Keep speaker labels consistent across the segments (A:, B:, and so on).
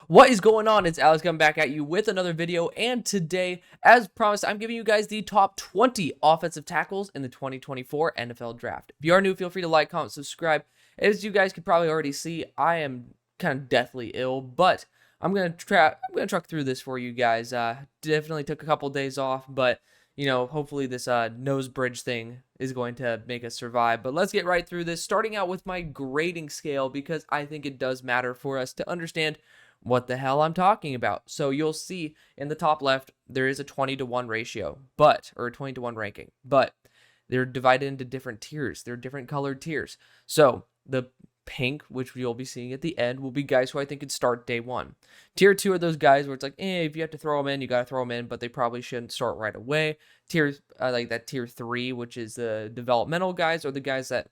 A: What is going on? It's Alex coming back at you with another video, and today, as promised, I'm giving you guys the top 20 offensive tackles in the 2024 NFL Draft. If you are new, feel free to like, comment, subscribe. As you guys could probably already see, I am kind of deathly ill, but I'm gonna truck through this for you guys. Definitely took a couple days off, but hopefully this nose bridge thing is going to make us survive. But let's get right through this, starting out with my grading scale, because I think it does matter for us to understand what the hell I'm talking about. So you'll see in the top left, there is a 20-to-1 ratio, or a 20-to-1 ranking, but they're divided into different tiers. They're different colored tiers. So the pink, which you'll be seeing at the end, will be guys who I think could start day one. Tier 2 are those guys where it's like, if you have to throw them in, you got to throw them in, but they probably shouldn't start right away. Tiers like that tier 3, which is the developmental guys, or the guys that,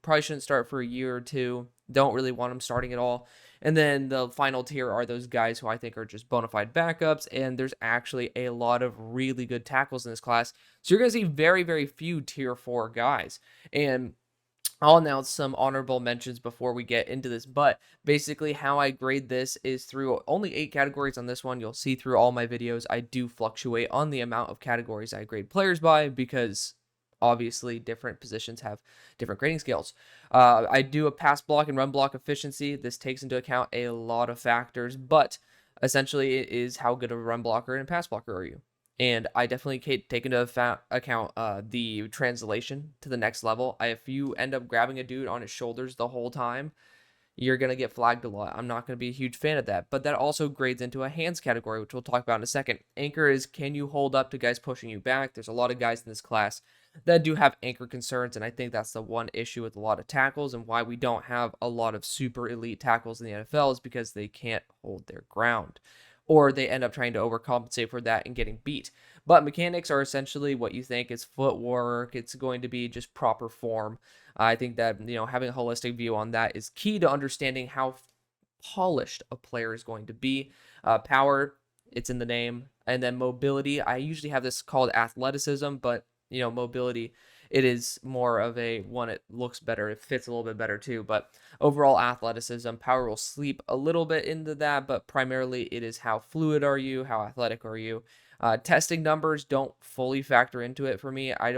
A: probably shouldn't start for a year or two, don't really want them starting at all. And then the final tier are those guys who I think are just bona fide backups, and there's actually a lot of really good tackles in this class. So you're going to see very, very few tier 4 guys. And I'll announce some honorable mentions before we get into this, but basically how I grade this is through only 8 categories on this one. You'll see through all my videos, I do fluctuate on the amount of categories I grade players by, because obviously different positions have different grading scales. I do a pass block and run block efficiency. This takes into account a lot of factors, but essentially it is how good of a run blocker and a pass blocker are you. And I definitely take into account the translation to the next level. If you end up grabbing a dude on his shoulders the whole time, you're going to get flagged a lot. I'm not going to be a huge fan of that. But that also grades into a hands category, which we'll talk about in a second. Anchor is, can you hold up to guys pushing you back? There's a lot of guys in this class that do have anchor concerns, and I think that's the one issue with a lot of tackles, and why we don't have a lot of super elite tackles in the NFL is because they can't hold their ground, or they end up trying to overcompensate for that and getting beat. But mechanics are essentially what you think is footwork. It's going to be just proper form. I think that, having a holistic view on that is key to understanding how polished a player is going to be. Power, it's in the name. And then mobility, I usually have this called athleticism, but, mobility, it is more of a one, it looks better, it fits a little bit better too, but overall athleticism. Power will sleep a little bit into that, but primarily it is how fluid are you, how athletic are you. Testing numbers don't fully factor into it for me. I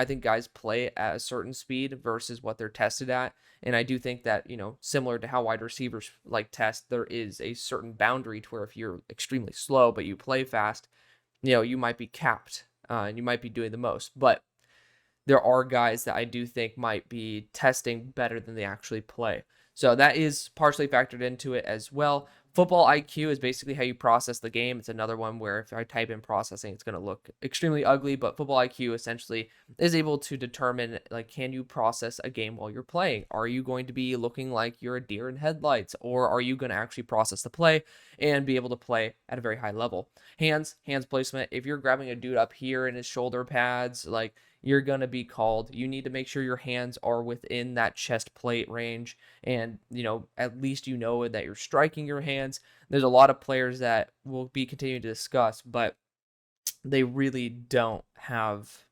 A: think guys play at a certain speed versus what they're tested at, and I do think that, similar to how wide receivers like test, there is a certain boundary to where if you're extremely slow but you play fast, you might be capped, and you might be doing the most. But there are guys that I do think might be testing better than they actually play. So that is partially factored into it as well. Football IQ is basically how you process the game. It's another one where if I type in processing, it's going to look extremely ugly, but football IQ essentially is able to determine, can you process a game while you're playing? Are you going to be looking like you're a deer in headlights, or are you going to actually process the play and be able to play at a very high level? Hands placement. If you're grabbing a dude up here in his shoulder pads, you're going to be called. You need to make sure your hands are within that chest plate range, and, at least that you're striking your hands. There's a lot of players that we'll be continuing to discuss, but they really don't have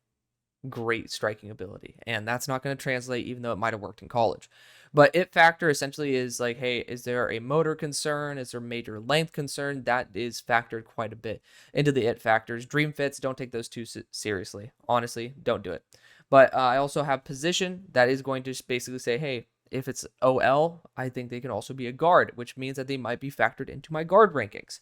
A: great striking ability, and that's not going to translate, even though it might have worked in college. But it factor essentially is hey, is there a motor concern? Is there major length concern? That is factored quite a bit into the it factors. Dream fits, don't take those too seriously. Honestly, don't do it. But I also have position. That is going to just basically say, hey, if it's OL, I think they can also be a guard, which means that they might be factored into my guard rankings.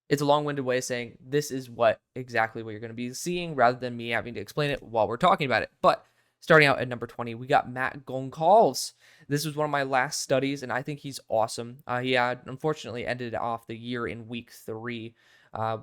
A: It's a long-winded way of saying this is exactly what you're going to be seeing, rather than me having to explain it while we're talking about it. But starting out at number 20, we got Matt Goncalves. This was one of my last studies, and I think he's awesome. He had unfortunately ended off the year in week 3,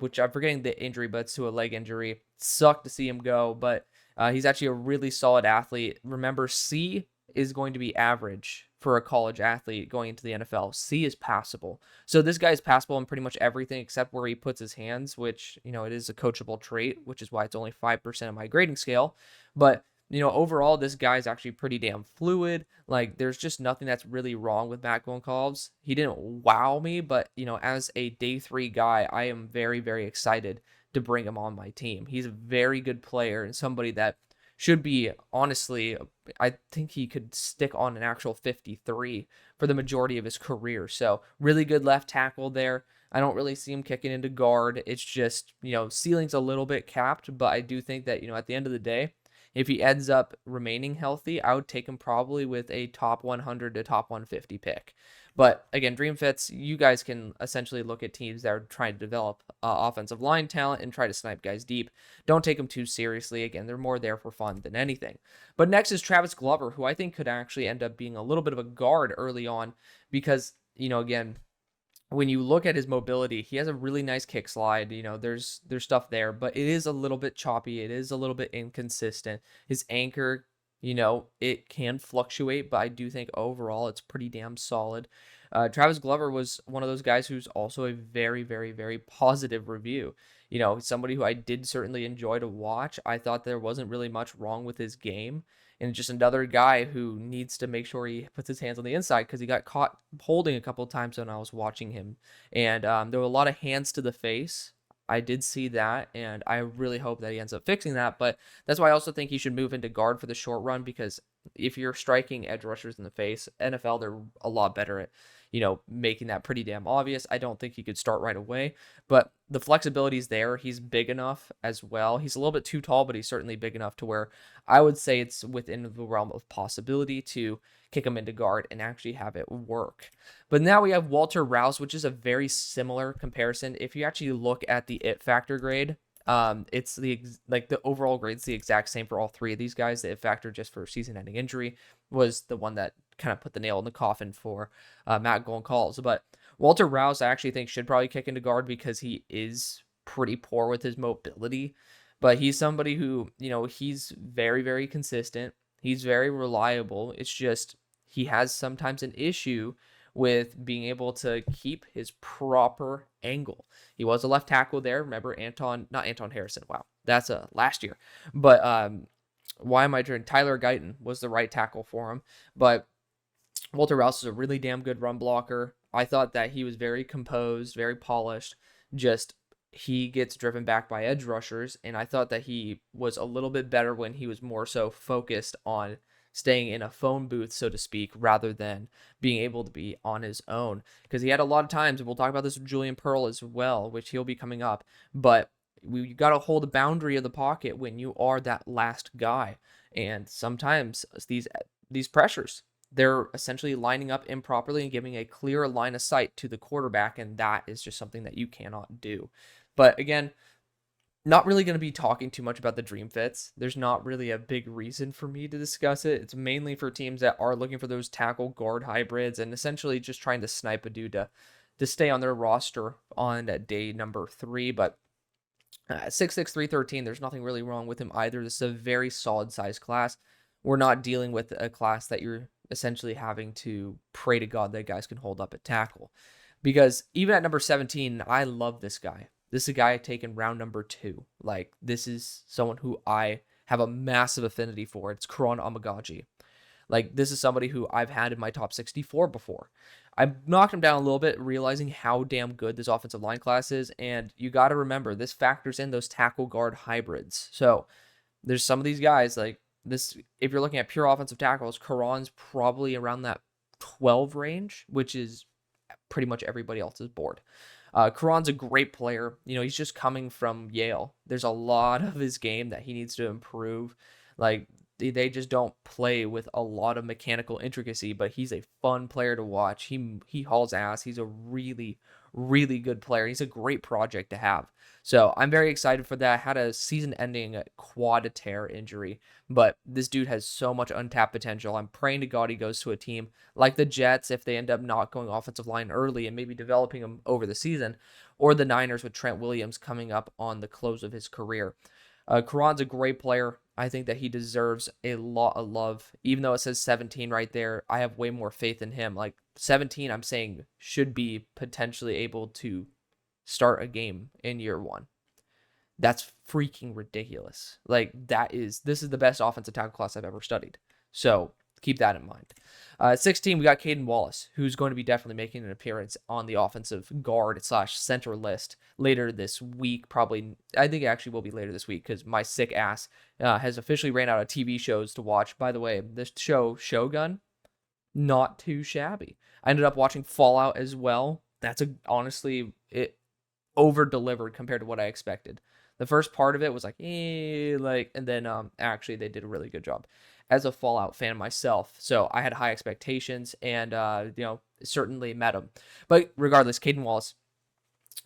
A: which I'm forgetting the injury, but it's to a leg injury. Sucked to see him go, but he's actually a really solid athlete. Remember, C is going to be average for a college athlete going into the NFL. C is passable. So this guy is passable in pretty much everything except where he puts his hands, which, it is a coachable trait, which is why it's only 5% of my grading scale. But, overall, this guy is actually pretty damn fluid. There's just nothing that's really wrong with Matt Goncalves. He didn't wow me, but, as a day 3 guy, I am very, very excited to bring him on my team. He's a very good player and somebody that should be, honestly, I think he could stick on an actual 53 for the majority of his career. So really good left tackle there. I don't really see him kicking into guard. It's just, ceiling's a little bit capped, but I do think that, at the end of the day, if he ends up remaining healthy, I would take him probably with a top 100 to top 150 pick. But again, dream fits, you guys can essentially look at teams that are trying to develop offensive line talent and try to snipe guys deep. Don't take them too seriously. Again, they're more there for fun than anything. But next is Travis Glover, who I think could actually end up being a little bit of a guard early on because, again, when you look at his mobility, he has a really nice kick slide. There's stuff there, but it is a little bit choppy. It is a little bit inconsistent. His anchor, it can fluctuate, but I do think overall it's pretty damn solid. Travis Glover was one of those guys who's also a very, very, very positive review. Somebody who I did certainly enjoy to watch. I thought there wasn't really much wrong with his game. And just another guy who needs to make sure he puts his hands on the inside because he got caught holding a couple of times when I was watching him. And there were a lot of hands to the face. I did see that, and I really hope that he ends up fixing that. But that's why I also think he should move into guard for the short run because if you're striking edge rushers in the face, NFL, they're a lot better at, making that pretty damn obvious. I don't think he could start right away, but the flexibility is there. He's big enough as well. He's a little bit too tall, but he's certainly big enough to where I would say it's within the realm of possibility to kick him into guard and actually have it work. But now we have Walter Rouse, which is a very similar comparison. If you actually look at the it factor grade, it's the overall grade's the exact same for all three of these guys. The it factor just for season-ending injury was the one that kind of put the nail in the coffin for Matt Goncalves. But Walter Rouse, I actually think should probably kick into guard because he is pretty poor with his mobility. But he's somebody who, he's very, very consistent. He's very reliable. It's just he has sometimes an issue with being able to keep his proper angle. He was a left tackle there. Remember not Anton Harrison. Wow, that's last year. But why am I trying? Tyler Guyton was the right tackle for him. But Walter Rouse is a really damn good run blocker. I thought that he was very composed, very polished. Just he gets driven back by edge rushers, and I thought that he was a little bit better when he was more so focused on staying in a phone booth, so to speak, rather than being able to be on his own. Because he had a lot of times, and we'll talk about this with Julian Pearl as well, which he'll be coming up, but you got to hold the boundary of the pocket when you are that last guy. And sometimes these pressures, they're essentially lining up improperly and giving a clear line of sight to the quarterback, and that is just something that you cannot do. But again, not really going to be talking too much about the dream fits. There's not really a big reason for me to discuss it. It's mainly for teams that are looking for those tackle guard hybrids and essentially just trying to snipe a dude to stay on their roster on day number 3. But 6'6", 313, there's nothing really wrong with him either. This is a very solid size class. We're not dealing with a class that you're essentially having to pray to God that guys can hold up at tackle. Because even at number 17, I love this guy. This is a guy I take in round number 2. Like, this is someone who I have a massive affinity for. It's Kon Karamagi. Like, this is somebody who I've had in my top 64 before. I knocked him down a little bit, realizing how damn good this offensive line class is. And you got to remember, this factors in those tackle guard hybrids. So there's some of these guys like this. If you're looking at pure offensive tackles, Karan's probably around that 12 range, which is pretty much everybody else's board. Karan's a great player. He's just coming from Yale. There's a lot of his game that he needs to improve. Like, they just don't play with a lot of mechanical intricacy, but he's a fun player to watch. He hauls ass. He's a really, really good player. He's a great project to have. So I'm very excited for that. Had a season-ending quad tear injury, but this dude has so much untapped potential. I'm praying to God he goes to a team like the Jets if they end up not going offensive line early and maybe developing him over the season, or the Niners with Trent Williams coming up on the close of his career. Karan's a great player. I think that he deserves a lot of love. Even though it says 17 right there, I have way more faith in him. Like, 17, I'm saying, should be potentially able to start a game in year 1. That's freaking ridiculous. Like, this is the best offensive tackle class I've ever studied. So keep that in mind. 16, we got Kaden Wallace, who's going to be definitely making an appearance on the offensive guard / center list later this week. Probably, I think it actually will be later this week because my sick ass has officially ran out of TV shows to watch. By the way, this show, Shogun, not too shabby. I ended up watching Fallout as well. That's honestly, it over-delivered compared to what I expected. The first part of it was and then actually they did a really good job. As a Fallout fan myself, so I had high expectations and certainly met them. But regardless, Kaden Wallace,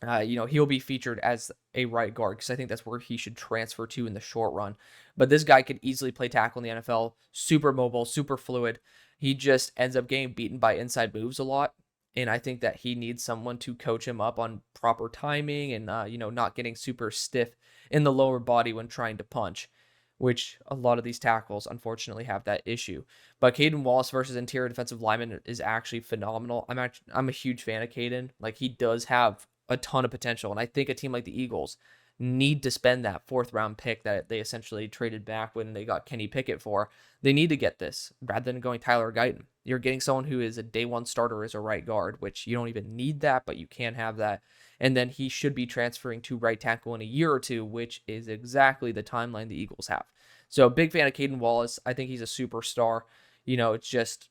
A: he'll be featured as a right guard because I think that's where he should transfer to in the short run. But this guy could easily play tackle in the NFL. Super mobile, super fluid. He just ends up getting beaten by inside moves a lot. And I think that he needs someone to coach him up on proper timing and, not getting super stiff in the lower body when trying to punch, which a lot of these tackles, unfortunately, have that issue. But Kaden Wallace versus interior defensive lineman is actually phenomenal. I'm a huge fan of Kaden. He does have a ton of potential. And I think a team like the Eagles need to spend that 4th-round pick that they essentially traded back when they got Kenny Pickett for. They need to get this rather than going Tyler Guyton. You're getting someone who is a day one starter as a right guard, which you don't even need that, but you can have that. And then he should be transferring to right tackle in a year or two, which is exactly the timeline the Eagles have. So big fan of Kaden Wallace. I think he's a superstar. It's just,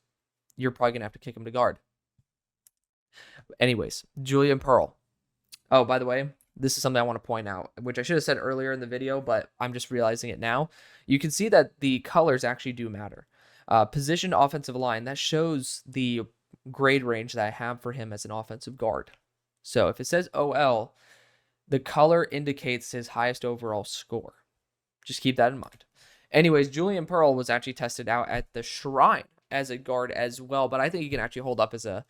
A: you're probably going to have to kick him to guard. Anyways, Julian Pearl. Oh, by the way, this is something I want to point out, which I should have said earlier in the video, but I'm just realizing it now. You can see that the colors actually do matter. Positioned offensive line, that shows the grade range that I have for him as an offensive guard. So if it says OL, the color indicates his highest overall score. Just keep that in mind. Anyways, Julian Pearl was actually tested out at the Shrine as a guard as well, but I think he can actually hold up as a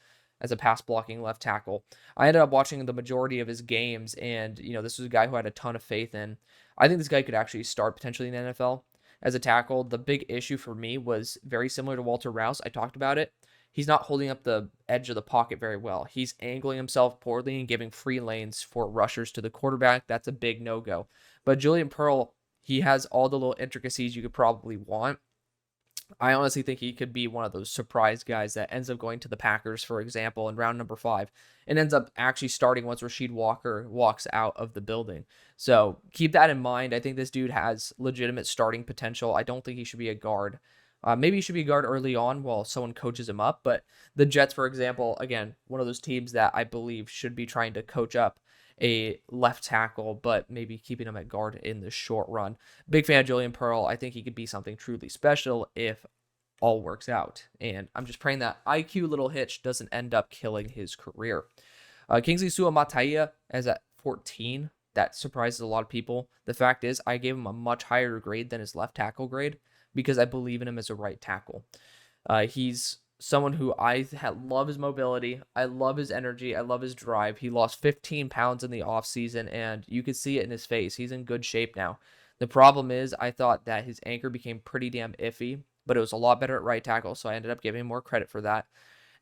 A: pass blocking left tackle. I ended up watching the majority of his games, and this was a guy who I had a ton of faith in. I think this guy could actually start potentially in the NFL as a tackle. The big issue for me was very similar to Walter Rouse. I talked about it. He's not holding up the edge of the pocket very well. He's angling himself poorly and giving free lanes for rushers to the quarterback. That's a big no-go. But Julian Pearl, he has all the little intricacies you could probably want. I honestly think he could be one of those surprise guys that ends up going to the Packers, for example, in round number 5, and ends up actually starting once Rasheed Walker walks out of the building. So keep that in mind. I think this dude has legitimate starting potential. I don't think he should be a guard. Maybe he should be a guard early on while someone coaches him up. But the Jets, for example, again, one of those teams that I believe should be trying to coach up a left tackle, but maybe keeping him at guard in the short run. Big fan of Julian Pearl. I think he could be something truly special if all works out. And I'm just praying that IQ little hitch doesn't end up killing his career. Kingsley Suamataia as at 14. That surprises a lot of people. The fact is, I gave him a much higher grade than his left tackle grade because I believe in him as a right tackle. He's someone who I love his mobility. I love his energy. I love his drive. He lost 15 pounds in the offseason, and you could see it in his face. He's in good shape now. The problem is I thought that his anchor became pretty damn iffy, but it was a lot better at right tackle, so I ended up giving him more credit for that.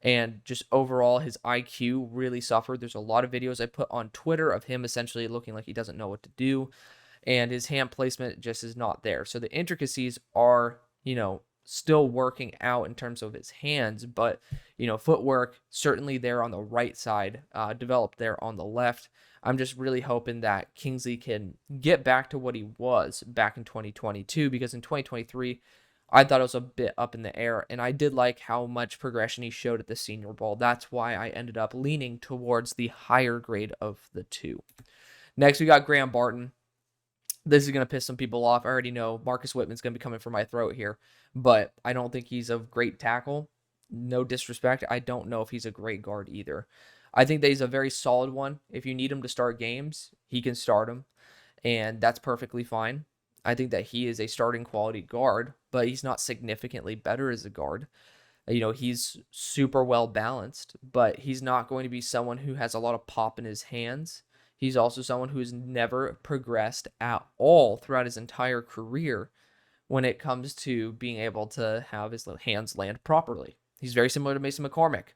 A: And just overall, his IQ really suffered. There's a lot of videos I put on Twitter of him essentially looking like he doesn't know what to do, and his hand placement just is not there. So the intricacies are, still working out in terms of his hands, but, footwork certainly there on the right side, developed there on the left. I'm just really hoping that Kingsley can get back to what he was back in 2022, because in 2023, I thought it was a bit up in the air, and I did like how much progression he showed at the Senior Bowl. That's why I ended up leaning towards the higher grade of the two. Next, we got Graham Barton. This is going to piss some people off. I already know Marcus Whitman's going to be coming for my throat here, but I don't think he's a great tackle. No disrespect. I don't know if he's a great guard either. I think that he's a very solid one. If you need him to start games, he can start him, and that's perfectly fine. I think that he is a starting quality guard, but he's not significantly better as a guard. He's super well balanced, but he's not going to be someone who has a lot of pop in his hands. He's also someone who's never progressed at all throughout his entire career when it comes to being able to have his hands land properly. He's very similar to Mason McCormick.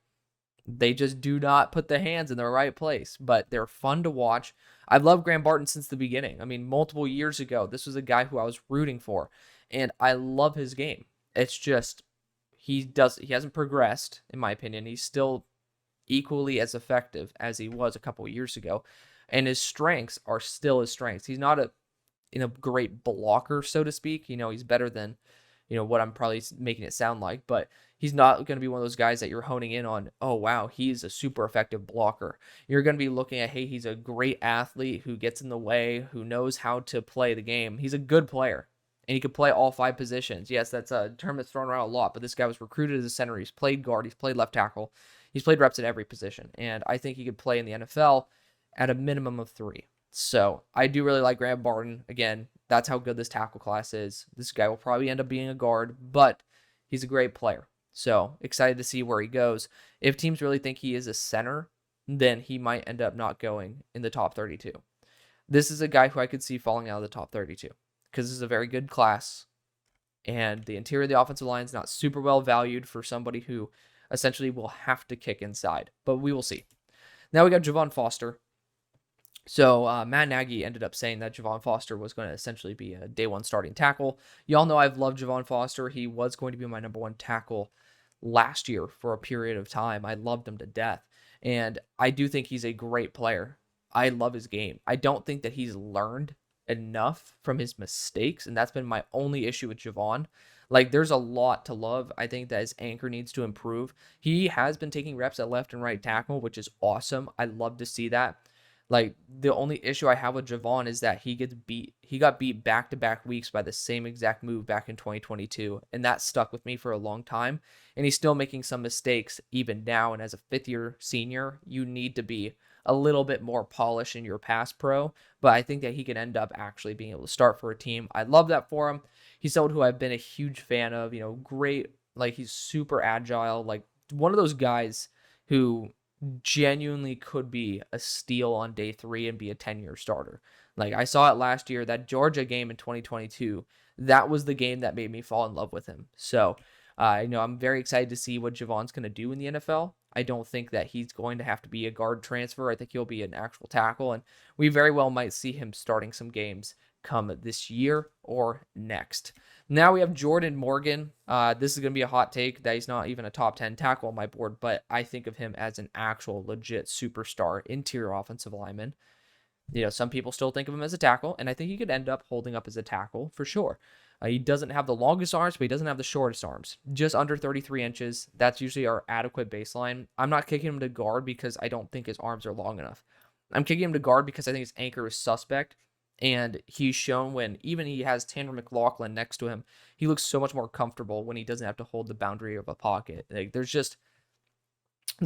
A: They just do not put the hands in the right place, but they're fun to watch. I've loved Graham Barton since the beginning. I mean, multiple years ago, this was a guy who I was rooting for, and I love his game. It's just, he hasn't progressed, in my opinion. He's still equally as effective as he was a couple of years ago, and his strengths are still his strengths. He's not a great blocker, so to speak. He's better than what I'm probably making it sound like, but he's not going to be one of those guys that you're honing in on. Oh wow, he's a super effective blocker. You're going to be looking at, hey, he's a great athlete who gets in the way, who knows how to play the game. He's a good player, and he could play all 5 positions. Yes, that's a term that's thrown around a lot, but this guy was recruited as a center. He's played guard, he's played left tackle, he's played reps at every position, and I think he could play in the NFL at a minimum of 3. So I do really like Graham Barton. Again, that's how good this tackle class is. This guy will probably end up being a guard, but he's a great player. So excited to see where he goes. If teams really think he is a center, then he might end up not going in the top 32. This is a guy who I could see falling out of the top 32 because this is a very good class, and the interior of the offensive line is not super well valued for somebody who essentially will have to kick inside, but we will see. Now we got Javon Foster. So Matt Nagy ended up saying that Javon Foster was going to essentially be a day 1 starting tackle. Y'all know I've loved Javon Foster. He was going to be my number 1 tackle last year for a period of time. I loved him to death, and I do think he's a great player. I love his game. I don't think that he's learned enough from his mistakes, and that's been my only issue with Javon. Like, there's a lot to love. I think that his anchor needs to improve. He has been taking reps at left and right tackle, which is awesome. I love to see that. Like, the only issue I have with Javon is that he got beat back-to-back weeks by the same exact move back in 2022, and that stuck with me for a long time, and he's still making some mistakes even now, and as a 5th-year senior, you need to be a little bit more polished in your pass pro, but I think that he can end up actually being able to start for a team. I love that for him. He's someone who I've been a huge fan of, great, like, he's super agile, like, one of those guys who genuinely could be a steal on day 3 and be a 10-year starter. Like, I saw it last year, that Georgia game in 2022, that was the game that made me fall in love with him. So, I'm very excited to see what Javon's going to do in the NFL. I don't think that he's going to have to be a guard transfer. I think he'll be an actual tackle, and we very well might see him starting some games come this year or next. Now we have Jordan Morgan. This is going to be a hot take that he's not even a top 10 tackle on my board, but I think of him as an actual legit superstar interior offensive lineman. Some people still think of him as a tackle, and I think he could end up holding up as a tackle for sure. He doesn't have the longest arms, but he doesn't have the shortest arms. Just under 33 inches. That's usually our adequate baseline. I'm not kicking him to guard because I don't think his arms are long enough. I'm kicking him to guard because I think his anchor is suspect. And he's shown when even he has Tanner McLaughlin next to him, he looks so much more comfortable when he doesn't have to hold the boundary of a pocket. Like, there's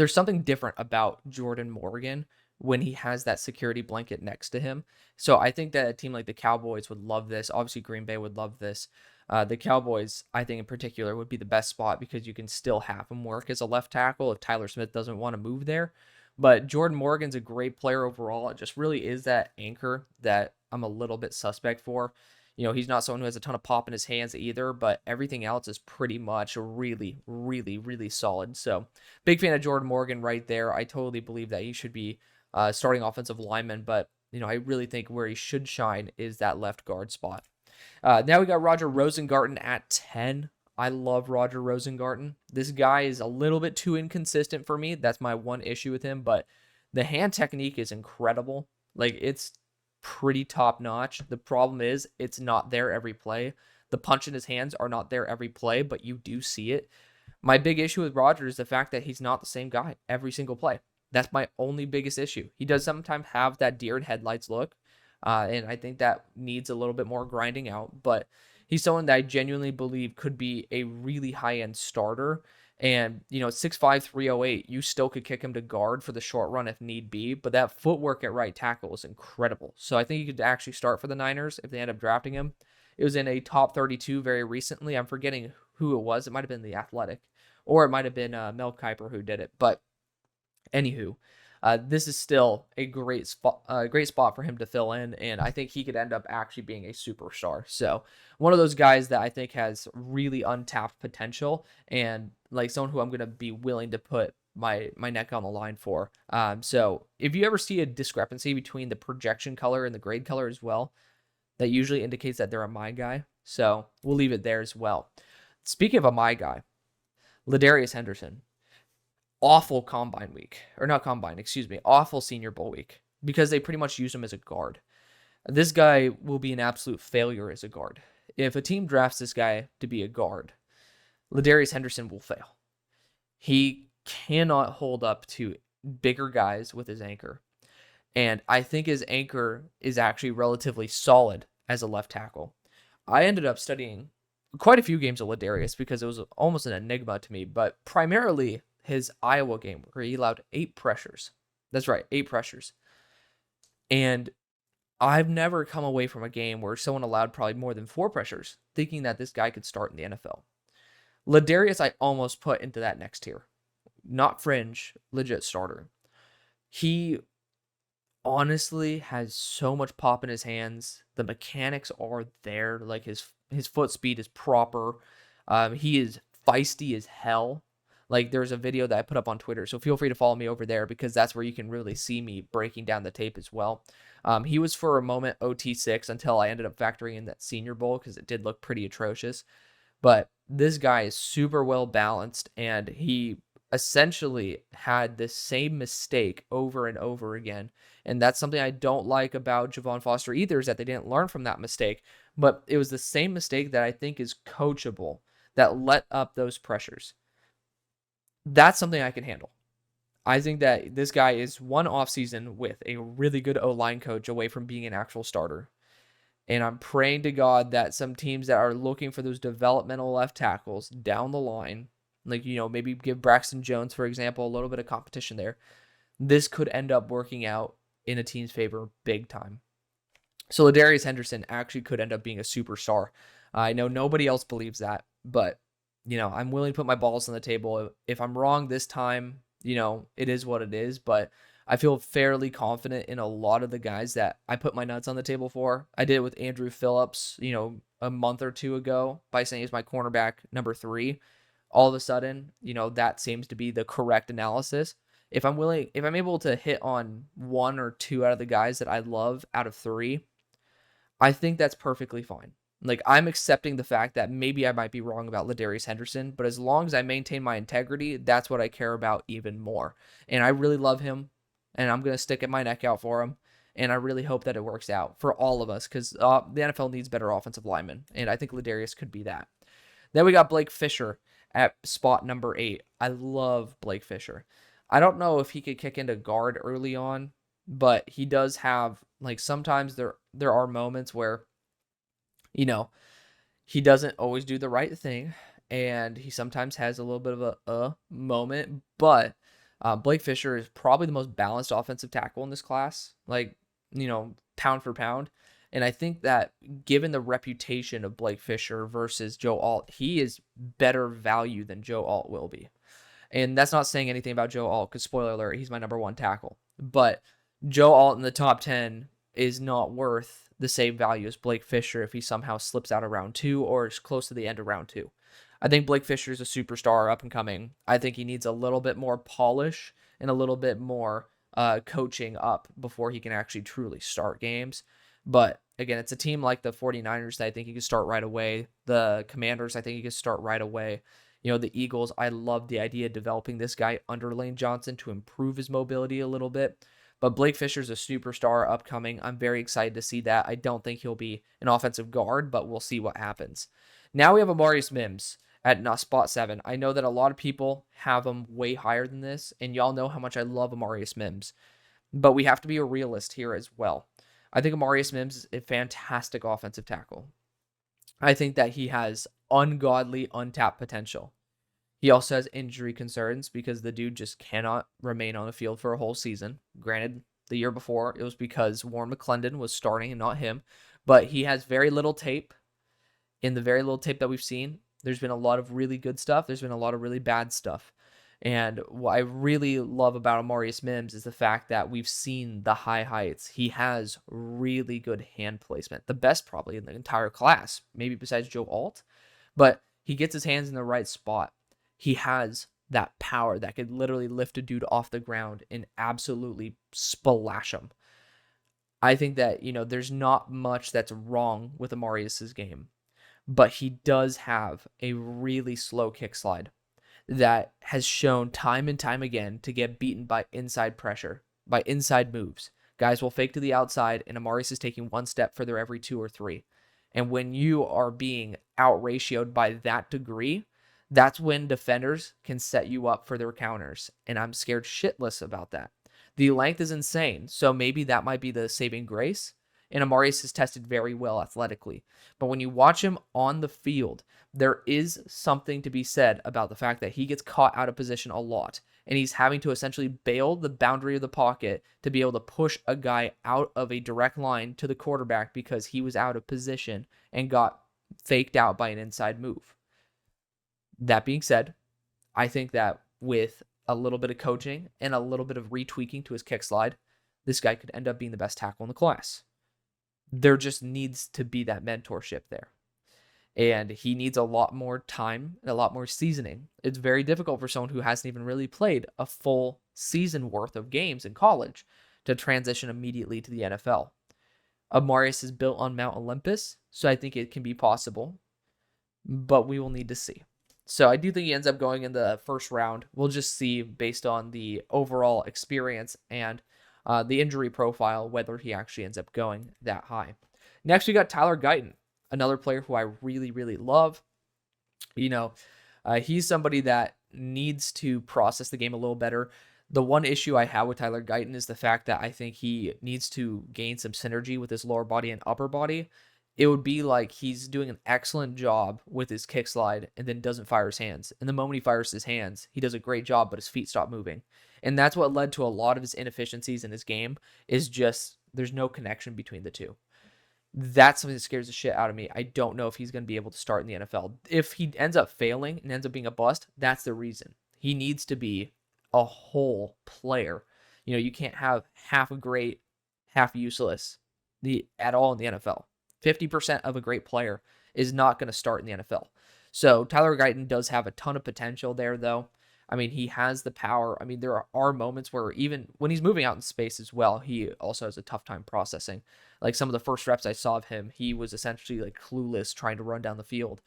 A: something different about Jordan Morgan when he has that security blanket next to him. So I think that a team like the Cowboys would love this. Obviously, Green Bay would love this. The Cowboys, I think in particular, would be the best spot because you can still have him work as a left tackle if Tyler Smith doesn't want to move there. But Jordan Morgan's a great player overall. It just really is that anchor that I'm a little bit suspect for. He's not someone who has a ton of pop in his hands either, but everything else is pretty much really, really, really solid. So big fan of Jordan Morgan right there. I totally believe that he should be starting offensive lineman, but I really think where he should shine is that left guard spot. Now we got Roger Rosengarten at 10. I love Roger Rosengarten. This guy is a little bit too inconsistent for me. That's my one issue with him, but the hand technique is incredible. Like, it's pretty top notch. The problem is it's not there every play. The punch in his hands are not there every play, but you do see it. My big issue with Roger is the fact that he's not the same guy every single play. That's my only biggest issue. He does sometimes have that deer in headlights look, and I think that needs a little bit more grinding out, but he's someone that I genuinely believe could be a really high-end starter. And, 6'5", 308, you still could kick him to guard for the short run if need be, but that footwork at right tackle is incredible. So I think he could actually start for the Niners if they end up drafting him. It was in a top 32 very recently. I'm forgetting who it was. It might have been The Athletic, or it might have been Mel Kiper who did it. But anywho, this is still a great spot for him to fill in, and I think he could end up actually being a superstar. So one of those guys that I think has really untapped potential, and like someone who I'm going to be willing to put my neck on the line for. So if you ever see a discrepancy between the projection color and the grade color as well, that usually indicates that they're a my guy. So we'll leave it there as well. Speaking of a my guy, Larius Henderson, awful combine week, or not combine, excuse me, awful Senior Bowl week, because they pretty much use him as a guard. This guy will be an absolute failure as a guard. If a team drafts this guy to be a guard, Larius Henderson will fail. He cannot hold up to bigger guys with his anchor. And I think his anchor is actually relatively solid as a left tackle. I ended up studying quite a few games of Larius because it was almost an enigma to me, but primarily his Iowa game where he allowed 8 pressures. That's right, 8 pressures. And I've never come away from a game where someone allowed probably more than 4 pressures thinking that this guy could start in the NFL. Larius, I almost put into that next tier. Not fringe, legit starter. He honestly has so much pop in his hands. The mechanics are there. Like his foot speed is proper. He is feisty as hell. Like there's a video that I put up on Twitter, so feel free to follow me over there because that's where you can really see me breaking down the tape as well. He was for a moment OT6 until I ended up factoring in that Senior Bowl because it did look pretty atrocious. But this guy is super well balanced, and he essentially had the same mistake over and over again. And that's something I don't like about Javon Foster either, is that they didn't learn from that mistake. But it was the same mistake that I think is coachable, that let up those pressures. That's something I can handle. I think that this guy is one offseason with a really good O-line coach away from being an actual starter. And I'm praying to God that some teams that are looking for those developmental left tackles down the line, like, maybe give Braxton Jones, for example, a little bit of competition there, this could end up working out in a team's favor big time. So Larius Henderson actually could end up being a superstar. I know nobody else believes that, but, I'm willing to put my balls on the table. If I'm wrong this time, it is what it is, but I feel fairly confident in a lot of the guys that I put my nuts on the table for. I did it with Andrew Phillips, a month or 2 ago by saying he's my cornerback number 3. All of a sudden, that seems to be the correct analysis. If I'm able to hit on 1 or 2 out of the guys that I love out of 3, I think that's perfectly fine. Like, I'm accepting the fact that maybe I might be wrong about Larius Henderson, but as long as I maintain my integrity, that's what I care about even more. And I really love him, and I'm going to stick my neck out for him, and I really hope that it works out for all of us, because the NFL needs better offensive linemen, and I think Larius could be that. Then we got Blake Fischer at spot number 8. I love Blake Fischer. I don't know if he could kick into guard early on, but he does have, like, sometimes there are moments where, he doesn't always do the right thing, and he sometimes has a little bit of a moment, but Blake Fischer is probably the most balanced offensive tackle in this class, like, pound for pound. And I think that given the reputation of Blake Fischer versus Joe Alt, he is better value than Joe Alt will be. And that's not saying anything about Joe Alt, because spoiler alert, he's my number 1 tackle. But Joe Alt in the top 10 is not worth the same value as Blake Fischer if he somehow slips out of round 2 or is close to the end of round 2. I think Blake Fischer is a superstar up and coming. I think he needs a little bit more polish and a little bit more coaching up before he can actually truly start games. But again, it's a team like the 49ers that I think he could start right away. The Commanders, I think he could start right away. The Eagles, I love the idea of developing this guy under Lane Johnson to improve his mobility a little bit. But Blake Fischer's a superstar upcoming. I'm very excited to see that. I don't think he'll be an offensive guard, but we'll see what happens. Now we have Amari Mims at spot 7. I know that a lot of people have him way higher than this, and y'all know how much I love Amari Mims. But we have to be a realist here as well. I think Amari Mims is a fantastic offensive tackle. I think that he has ungodly, untapped potential. He also has injury concerns because the dude just cannot remain on the field for a whole season. Granted, the year before, it was because Warren McClendon was starting and not him. But he has very little tape. In the very little tape that we've seen, there's been a lot of really good stuff. There's been a lot of really bad stuff. And what I really love about Amari Mims is the fact that we've seen the high heights. He has really good hand placement. The best probably in the entire class, maybe besides Joe Alt. But he gets his hands in the right spot. He has that power that could literally lift a dude off the ground and absolutely splash him. I think that, there's not much that's wrong with Amarius's game, but he does have a really slow kick slide. that has shown time and time again to get beaten by inside pressure, by inside moves. Guys will fake to the outside, and Amari is taking one step further every 2 or 3. And when you are being out-ratioed by that degree, that's when defenders can set you up for their counters. And I'm scared shitless about that. The length is insane, so maybe that might be the saving grace. And Amari has tested very well athletically. But when you watch him on the field, there is something to be said about the fact that he gets caught out of position a lot. And he's having to essentially bail the boundary of the pocket to be able to push a guy out of a direct line to the quarterback because he was out of position and got faked out by an inside move. That being said, I think that with a little bit of coaching and a little bit of retweaking to his kick slide, this guy could end up being the best tackle in the class. There just needs to be that mentorship there. And he needs a lot more time and a lot more seasoning. It's very difficult for someone who hasn't even really played a full season worth of games in college to transition immediately to the NFL. Amarius is built on Mount Olympus, so I think it can be possible, but we will need to see. So I do think he ends up going in the first round. We'll just see based on the overall experience and the injury profile, whether he actually ends up going that high. Next, we got Tyler Guyton, another player who I really, really love. He's somebody that needs to process the game a little better. The one issue I have with Tyler Guyton is the fact that I think he needs to gain some synergy with his lower body and upper body. It would be like he's doing an excellent job with his kick slide and then doesn't fire his hands. And the moment he fires his hands, he does a great job, but his feet stop moving. And that's what led to a lot of his inefficiencies in his game, is just there's no connection between the two. That's something that scares the shit out of me. I don't know if he's going to be able to start in the NFL. If he ends up failing and ends up being a bust, that's the reason. He needs to be a whole player. You can't have half a great, half useless at all in the NFL. 50% of a great player is not going to start in the NFL. So Tyler Guyton does have a ton of potential there, though. I mean, he has the power. I mean, there are moments where even when he's moving out in space as well, he also has a tough time processing. Like some of the first reps I saw of him, he was essentially like clueless trying to run down the field.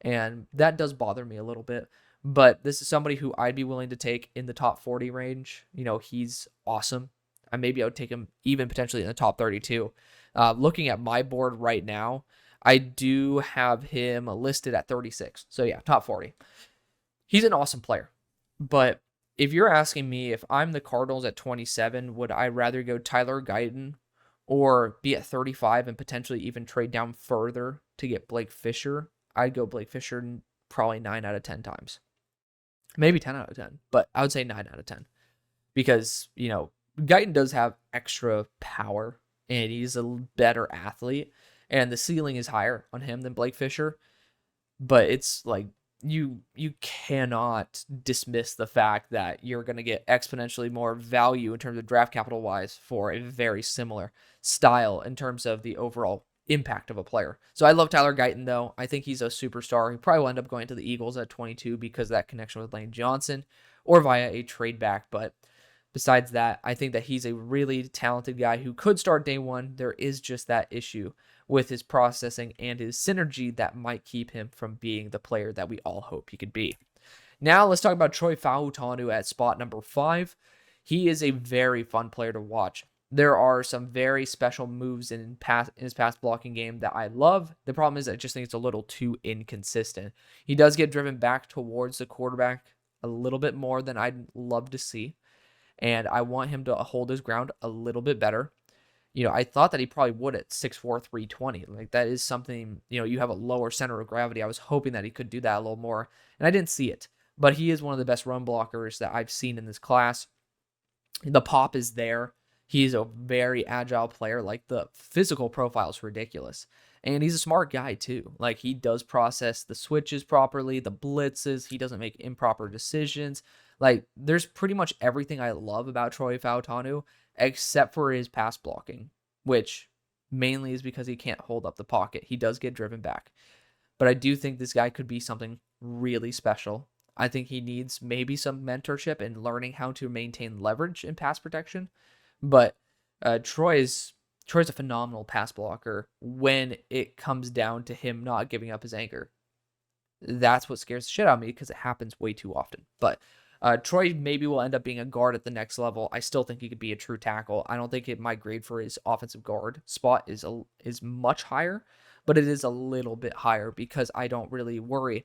A: And that does bother me a little bit. But this is somebody who I'd be willing to take in the top 40 range. He's awesome. Maybe I would take him even potentially in the top 32. Looking at my board right now, I do have him listed at 36. So yeah, top 40. He's an awesome player. But if you're asking me if I'm the Cardinals at 27, would I rather go Tyler Guyton or be at 35 and potentially even trade down further to get Blake Fischer? I'd go Blake Fischer probably 9 out of 10 times. Maybe 10 out of 10, but I would say 9 out of 10. Because, Guyton does have extra power and he's a better athlete and the ceiling is higher on him than Blake Fischer. But it's like, you cannot dismiss the fact that you're going to get exponentially more value in terms of draft capital wise for a very similar style in terms of the overall impact of a player. So I love Tyler Guyton, though. I think he's a superstar. He probably will end up going to the Eagles at 22 because of that connection with Lane Johnson or via a trade back. But besides that, I think that he's a really talented guy who could start day one. There is just that issue with his processing and his synergy that might keep him from being the player that we all hope he could be. Now let's talk about Troy Fautanu at spot number 5. He is a very fun player to watch. There are some very special moves in his pass blocking game that I love. The problem is I just think it's a little too inconsistent. He does get driven back towards the quarterback a little bit more than I'd love to see. And I want him to hold his ground a little bit better. I thought that he probably would at 6'4", 320. Like, that is something, you have a lower center of gravity. I was hoping that he could do that a little more, and I didn't see it. But he is one of the best run blockers that I've seen in this class. The pop is there. He's a very agile player. Like, the physical profile is ridiculous. And he's a smart guy, too. Like, he does process the switches properly, the blitzes. He doesn't make improper decisions. Like, there's pretty much everything I love about Troy Fautanu, except for his pass blocking, which mainly is because he can't hold up the pocket. He does get driven back. But I do think this guy could be something really special. I think he needs maybe some mentorship in learning how to maintain leverage in pass protection. But Troy's a phenomenal pass blocker when it comes down to him not giving up his anchor. That's what scares the shit out of me because it happens way too often. But Troy maybe will end up being a guard at the next level. I still think he could be a true tackle. I don't think my grade for his offensive guard spot is much higher, but it is a little bit higher because I don't really worry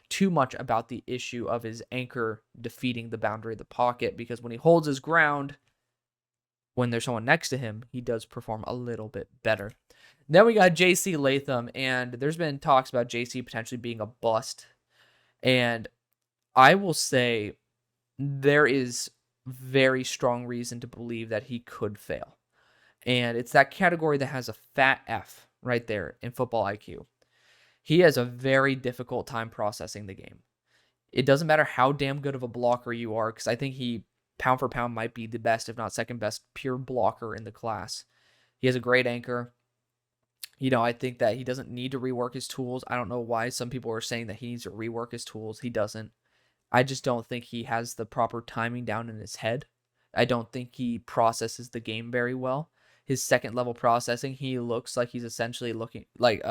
A: too much about the issue of his anchor defeating the boundary of the pocket, because when he holds his ground, when there's someone next to him, he does perform a little bit better. Then we got JC Latham, and there's been talks about JC potentially being a bust. And I will say there is very strong reason to believe that he could fail. And it's that category that has a fat F right there in football IQ. He has a very difficult time processing the game. It doesn't matter how damn good of a blocker you are, because I think he, pound for pound, might be the best, if not second best, pure blocker in the class. He has a great anchor. I think that he doesn't need to rework his tools. I don't know why some people are saying that he needs to rework his tools. He doesn't. I just don't think he has the proper timing down in his head. I don't think he processes the game very well. His second level processing, he looks like he's essentially looking like,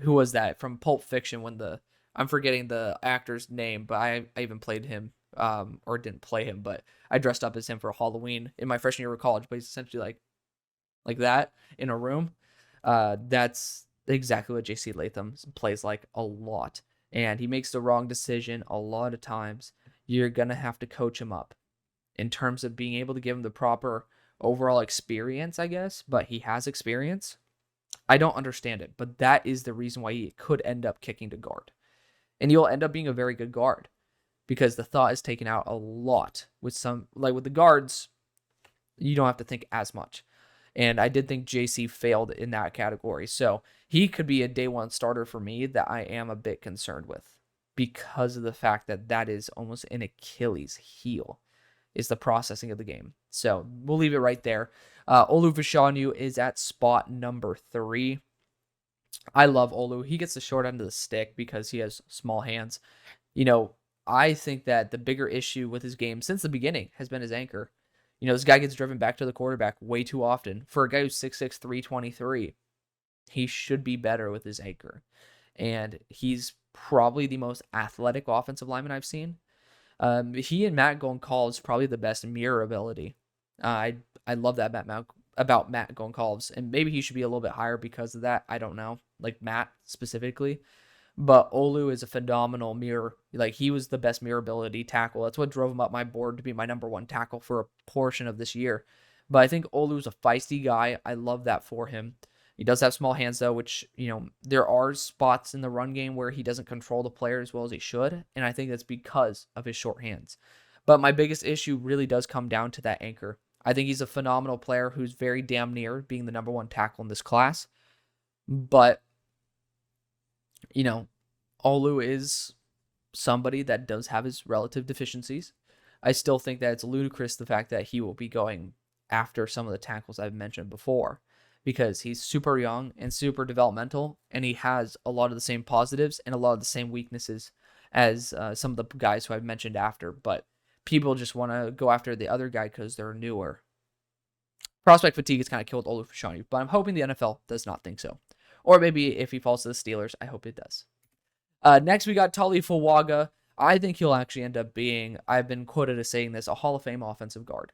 A: who was that from Pulp Fiction when I'm forgetting the actor's name, but I even played him, or didn't play him, but I dressed up as him for Halloween in my freshman year of college, but he's essentially like that in a room. That's exactly what JC Latham plays like a lot. And he makes the wrong decision a lot of times. You're going to have to coach him up in terms of being able to give him the proper overall experience, I guess. But he has experience. I don't understand it, but that is the reason why he could end up kicking to guard. And he'll end up being a very good guard because the thought is taken out a lot with with the guards. You don't have to think as much. And I did think JC failed in that category. So he could be a day one starter for me that I am a bit concerned with because of the fact that is almost an Achilles heel, is the processing of the game. So we'll leave it right there. Olu Fale is at spot number 3. I love Olu. He gets the short end of the stick because he has small hands. I think that the bigger issue with his game since the beginning has been his anchor. This guy gets driven back to the quarterback way too often. For a guy who's 6'6", 323, he should be better with his anchor. And he's probably the most athletic offensive lineman I've seen. He and Matt Goncalves probably the best mirror ability. I love that about Matt Goncalves, and maybe he should be a little bit higher because of that. I don't know, like Matt specifically. But Olu is a phenomenal mirror. He was the best mirror ability tackle. That's what drove him up my board to be my number 1 tackle for a portion of this year. But I think Olu's a feisty guy. I love that for him. He does have small hands, though, which, there are spots in the run game where he doesn't control the player as well as he should. And I think that's because of his short hands. But my biggest issue really does come down to that anchor. I think he's a phenomenal player who's very damn near being the number 1 tackle in this class. But Olu is somebody that does have his relative deficiencies. I still think that it's ludicrous the fact that he will be going after some of the tackles I've mentioned before, because he's super young and super developmental, and he has a lot of the same positives and a lot of the same weaknesses as some of the guys who I've mentioned after, but people just want to go after the other guy because they're newer. Prospect fatigue has kind of killed Olu Fale, but I'm hoping the NFL does not think so. Or maybe if he falls to the Steelers, I hope it does. Next, we got Tali Faga. I think he'll actually end up being, I've been quoted as saying this, a Hall of Fame offensive guard.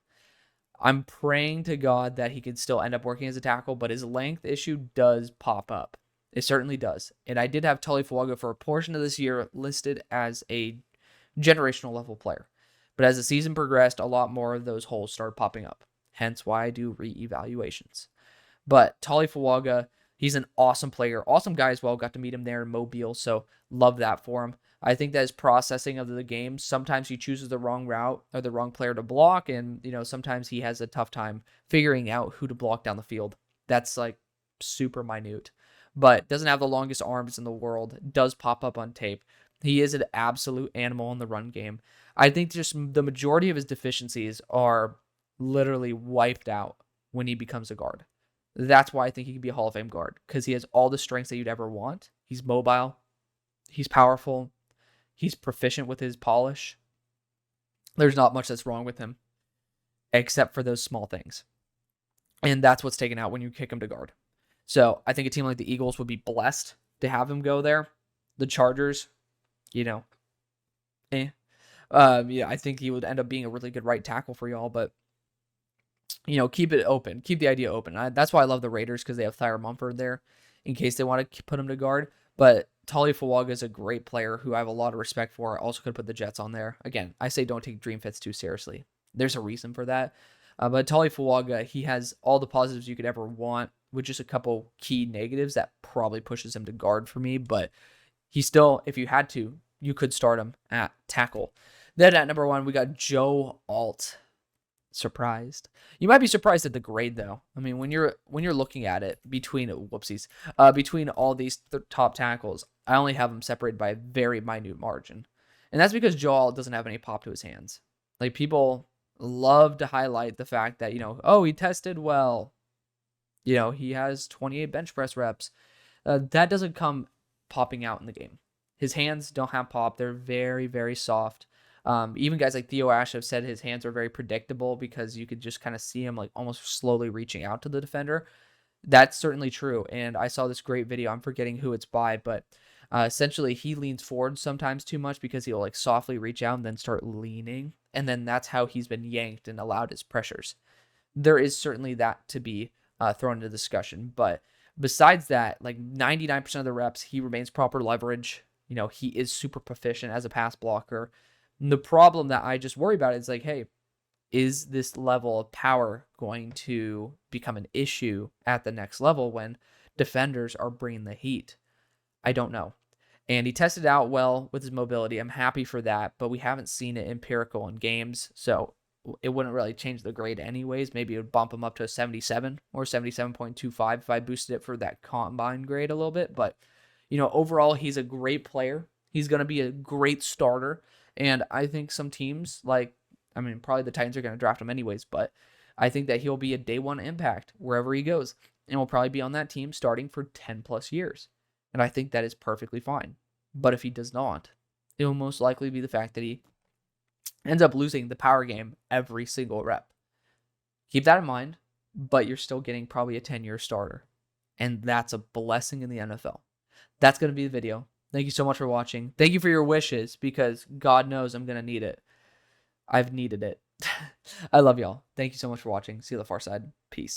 A: I'm praying to God that he could still end up working as a tackle, but his length issue does pop up. It certainly does. And I did have Tali Faga for a portion of this year listed as a generational level player. But as the season progressed, a lot more of those holes started popping up. Hence why I do re-evaluations. But Tali Faga, he's an awesome player, awesome guy as well. Got to meet him there in Mobile, so love that for him. I think that his processing of the game, sometimes he chooses the wrong route or the wrong player to block, and sometimes he has a tough time figuring out who to block down the field. That's super minute, but doesn't have the longest arms in the world. Does pop up on tape. He is an absolute animal in the run game. I think just the majority of his deficiencies are literally wiped out when he becomes a guard. That's why I think he could be a Hall of Fame guard, because he has all the strengths that you'd ever want. He's mobile. He's powerful. He's proficient with his polish. There's not much that's wrong with him, except for those small things. And that's what's taken out when you kick him to guard. So I think a team like the Eagles would be blessed to have him go there. The Chargers, you know, yeah, I think he would end up being a really good right tackle for y'all, but keep it open, keep the idea open. That's why I love the Raiders, because they have Thyra Mumford there in case they want to put him to guard. But Tali Fawaga is a great player who I have a lot of respect for. I also could put the Jets on there. Again, I say don't take Dream Fits too seriously. There's a reason for that. But Tali Fawaga, he has all the positives you could ever want, with just a couple key negatives that probably pushes him to guard for me. But he still, if you had to, you could start him at tackle. Then at number 1, we got Joe Alt. Surprised. You might be surprised at the grade, though. I mean, when you're looking at it between all these top tackles, I only have them separated by a very minute margin, and that's because Joe Alt doesn't have any pop to his hands. Like, people love to highlight the fact that oh, he tested well. He has 28 bench press reps. That doesn't come popping out in the game. His hands don't have pop. They're very, very soft. Even guys like Theo Ash have said his hands are very predictable because you could just kind of see him like almost slowly reaching out to the defender. That's certainly true. And I saw this great video. I'm forgetting who it's by, but essentially he leans forward sometimes too much because he'll like softly reach out and then start leaning. And then that's how he's been yanked and allowed his pressures. There is certainly that to be thrown into discussion. But besides that, like 99% of the reps, he remains proper leverage. He is super proficient as a pass blocker. And the problem that I just worry about is like, hey, is this level of power going to become an issue at the next level when defenders are bringing the heat? I don't know. And he tested out well with his mobility. I'm happy for that, but we haven't seen it empirical in games, so it wouldn't really change the grade anyways. Maybe it would bump him up to a 77 or 77.25 if I boosted it for that combine grade a little bit. But, overall, he's a great player. He's going to be a great starter. And I think some teams, probably the Titans are going to draft him anyways, but I think that he'll be a day one impact wherever he goes. And will probably be on that team starting for 10 plus years. And I think that is perfectly fine. But if he does not, it will most likely be the fact that he ends up losing the power game every single rep. Keep that in mind, but you're still getting probably a 10-year starter. And that's a blessing in the NFL. That's going to be the video. Thank you so much for watching. Thank you for your wishes, because God knows I'm going to need it. I've needed it. I love y'all. Thank you so much for watching. See you on the far side. Peace.